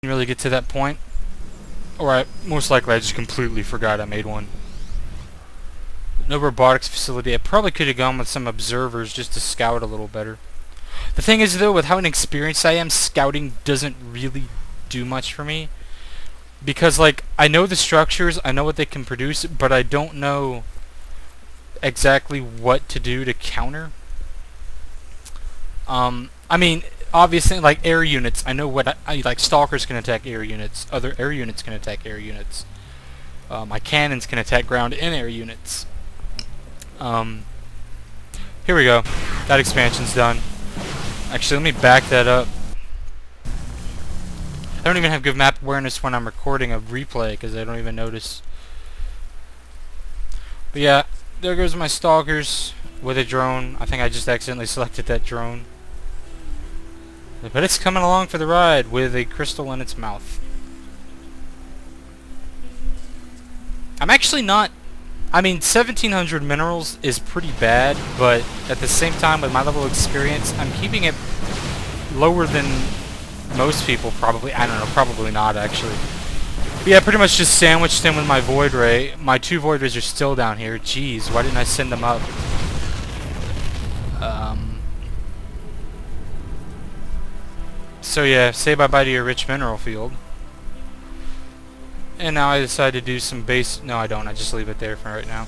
really get to that point. Or most likely I just completely forgot I made one. No robotics facility. I probably could have gone with some observers just to scout a little better. The thing is though, with how inexperienced I am, scouting doesn't really do much for me. Because like, I know the structures, I know what they can produce, but I don't know exactly what to do to counter. I mean, obviously, like air units, I know what like stalkers can attack air units, other air units can attack air units. My cannons can attack ground and air units. Here we go. That expansion's done. Actually, let me back that up. I don't even have good map awareness when I'm recording a replay because I don't even notice. But yeah, there goes my stalkers with a drone. I think I just accidentally selected that drone. But it's coming along for the ride with a crystal in its mouth. I'm actually not... I mean, 1700 minerals is pretty bad, but at the same time, with my level of experience, I'm keeping it lower than most people probably. I don't know, probably not actually. But yeah, pretty much just sandwiched in with my Void Ray. My 2 Void Rays are still down here. Jeez, why didn't I send them up? So yeah, say bye-bye to your rich mineral field. And now I decide to do some base... No, I don't. I just leave it there for right now.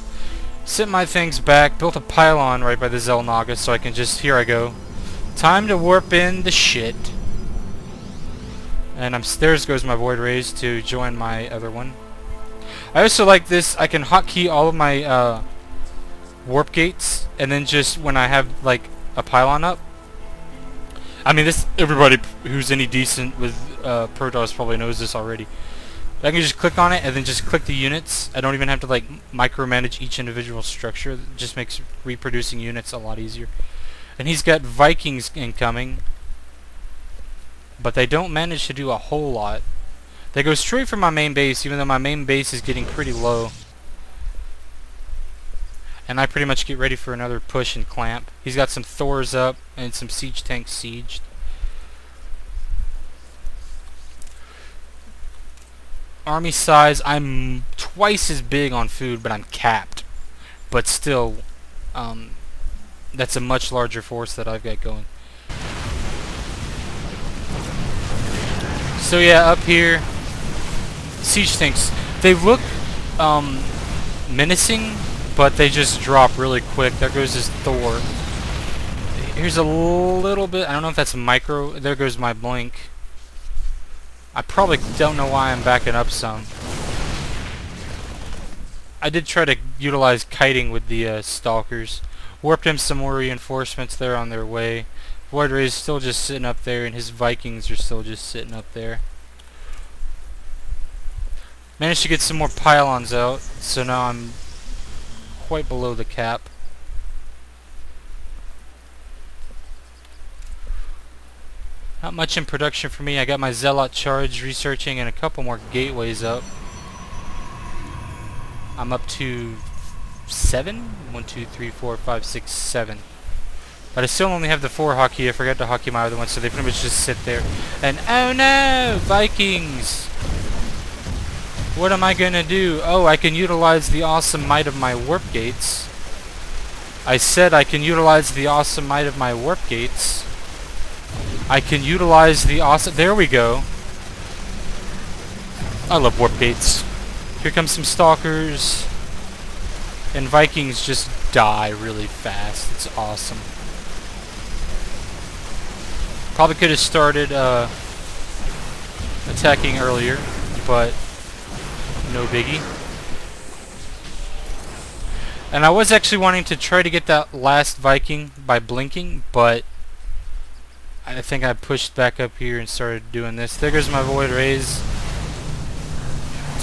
Sit my things back. Built a pylon right by the Zelnaga so I can just... Here I go. Time to warp in the shit. And there's goes my Void Rays to join my other one. I also like this. I can hotkey all of my warp gates. And then just when I have like a pylon up. I mean, this... Everybody who's any decent with Protoss probably knows this already. I can just click on it and then just click the units. I don't even have to like micromanage each individual structure. It just makes reproducing units a lot easier. And he's got Vikings incoming, but they don't manage to do a whole lot. They go straight for my main base, even though my main base is getting pretty low. And I pretty much get ready for another push and clamp. He's got some Thors up and some siege tanks sieged. Army size, I'm twice as big on food, but I'm capped. But still, that's a much larger force that I've got going. So yeah, up here, siege tanks, they look menacing, but they just drop really quick. There goes his Thor. Here's a little bit, I don't know if that's micro, there goes my blink. I probably don't know why I'm backing up some. I did try to utilize kiting with the stalkers. Warped him some more reinforcements there on their way. Void Ray is still just sitting up there, and his Vikings are still just sitting up there. Managed to get some more pylons out, so now I'm quite below the cap. Not much in production for me. I got my Zealot charge researching and a couple more gateways up. I'm up to 7? 1, 2, 3, 4, 5, 6, 7. But I still only have the 4 hockey. I forgot to hockey my other one, so they pretty much just sit there. And oh no! Vikings! What am I gonna do? Oh, I can utilize the awesome might of my warp gates. I said I can utilize the awesome might of my warp gates. I can utilize the awesome... There we go. I love warp gates. Here comes some stalkers. And Vikings just die really fast. It's awesome. Probably could have started attacking earlier, but no biggie. And I was actually wanting to try to get that last Viking by blinking, but I think I pushed back up here and started doing this. There goes my Void Rays.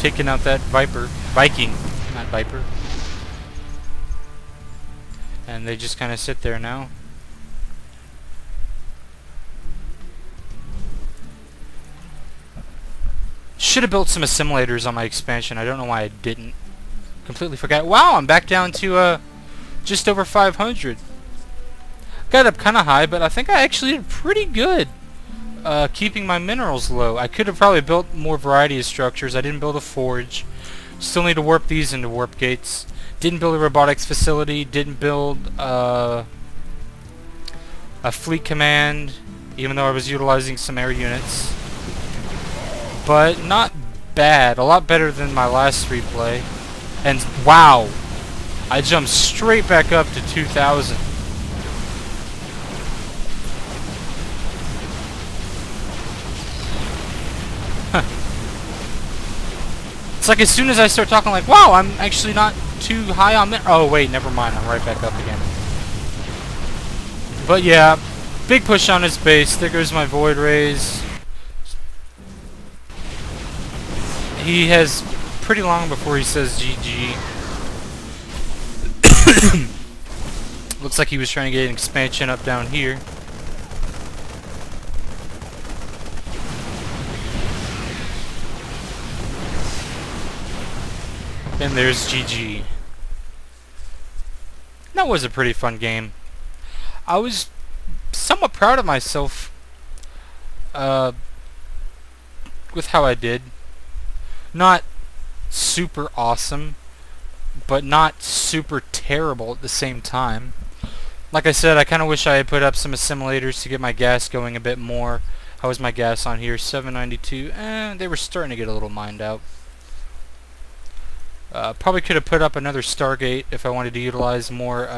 Taking out that Viking, not Viper. And they just kind of sit there now. Should have built some assimilators on my expansion. I don't know why I didn't. Completely forgot. Wow, I'm back down to just over 500. Got up kind of high, but I think I actually did pretty good. keeping my minerals low. I could have probably built more variety of structures. I didn't build a forge. Still need to warp these into warp gates. Didn't build a robotics facility. Didn't build a fleet command, even though I was utilizing some air units. But not bad. A lot better than my last replay. And wow! I jumped straight back up to 2,000. It's like as soon as I start talking like, wow, I'm actually not too high on oh wait, never mind, I'm right back up again. But yeah, big push on his base. There goes my void rays. He has pretty long before he says GG. Looks like he was trying to get an expansion up down here. And there's GG. That was a pretty fun game. I was somewhat proud of myself with how I did. Not super awesome, but not super terrible at the same time. Like I said, I kind of wish I had put up some assimilators to get my gas going a bit more. How was my gas on here? 792. They were starting to get a little mined out. Probably could have put up another Stargate if I wanted to utilize more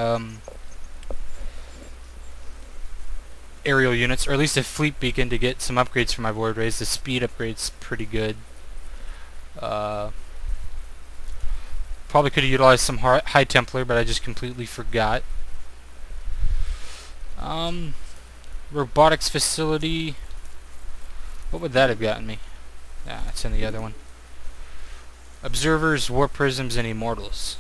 aerial units, or at least a fleet beacon to get some upgrades for my void rays. The speed upgrade's pretty good. Probably could have utilized some High Templar, but I just completely forgot. Robotics facility. What would that have gotten me? Yeah, it's in the other one. Observers, warp prisms, and immortals.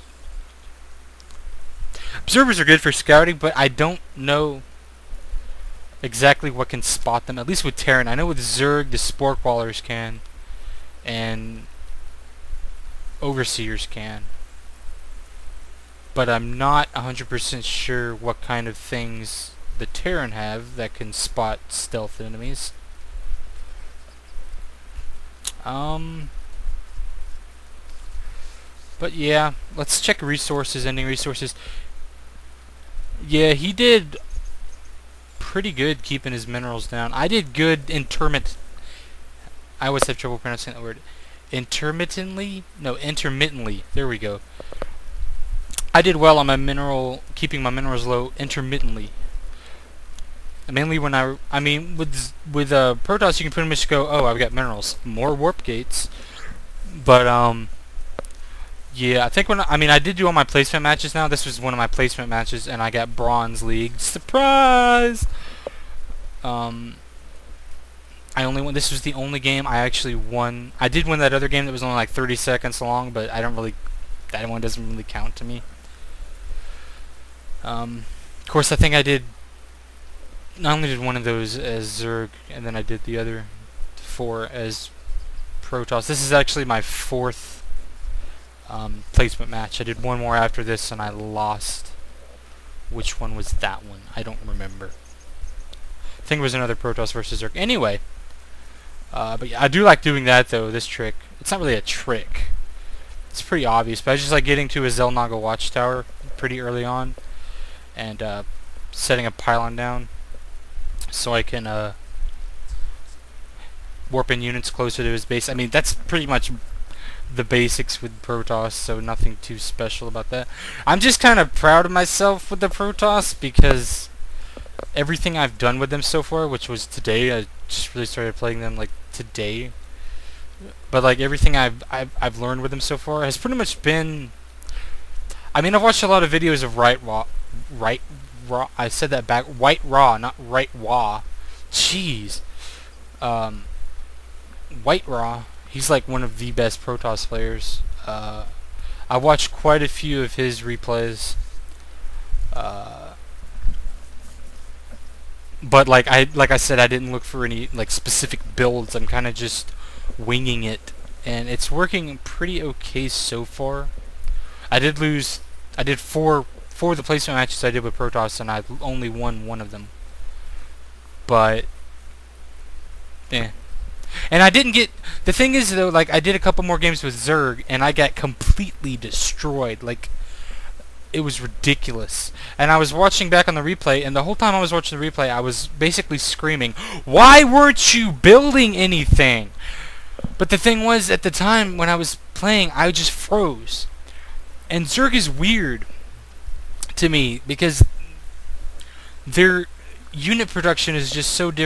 Observers are good for scouting, but I don't know exactly what can spot them. At least with Terran. I know with Zerg, the Spore Crawlers can. And Overseers can. But I'm not 100% sure what kind of things the Terran have that can spot stealth enemies. But yeah, let's check resources, ending resources. Yeah, he did pretty good keeping his minerals down. I did good intermittent. I always have trouble pronouncing that word. Intermittently? No, intermittently. There we go. I did well on my keeping my minerals low intermittently. Mainly when I mean, with Protoss, you can pretty much go, oh, I've got minerals, more warp gates. But yeah, I think I did do all my placement matches now. This was one of my placement matches, and I got Bronze League. Surprise! I only won. This was the only game I actually won. I did win that other game that was only like 30 seconds long, but that one doesn't really count to me. Of course, I think I only did one of those as Zerg, and then I did the other 4 as Protoss. This is actually my 4th placement match. I did one more after this, and I lost. Which one was that one? I don't remember. I think it was another Protoss versus Zerg. Anyway, but yeah, I do like doing that though. This trick. It's not really a trick. It's pretty obvious, but I just like getting to a Zelnaga watchtower pretty early on, and setting a pylon down so I can warp in units closer to his base. I mean, that's pretty much the basics with Protoss, so nothing too special about that. I'm just kind of proud of myself with the Protoss because everything I've done with them so far, which was today, I just really started playing them like today. But like everything I've learned with them so far has pretty much been. I mean, I've watched a lot of videos of Right Raw. I said that back. White Raw, not Right Raw. Jeez. White Raw. He's like one of the best Protoss players. I watched quite a few of his replays. But like I said, I didn't look for any like specific builds. I'm kind of just winging it, and it's working pretty okay so far. I did 4 of the placement matches I did with Protoss, and I only won one of them. But eh. And I didn't get... The thing is, though, like, I did a couple more games with Zerg, and I got completely destroyed. Like, it was ridiculous. And I was watching back on the replay, and the whole time I was watching the replay, I was basically screaming, "Why weren't you building anything?" But the thing was, at the time when I was playing, I just froze. And Zerg is weird to me, because their unit production is just so different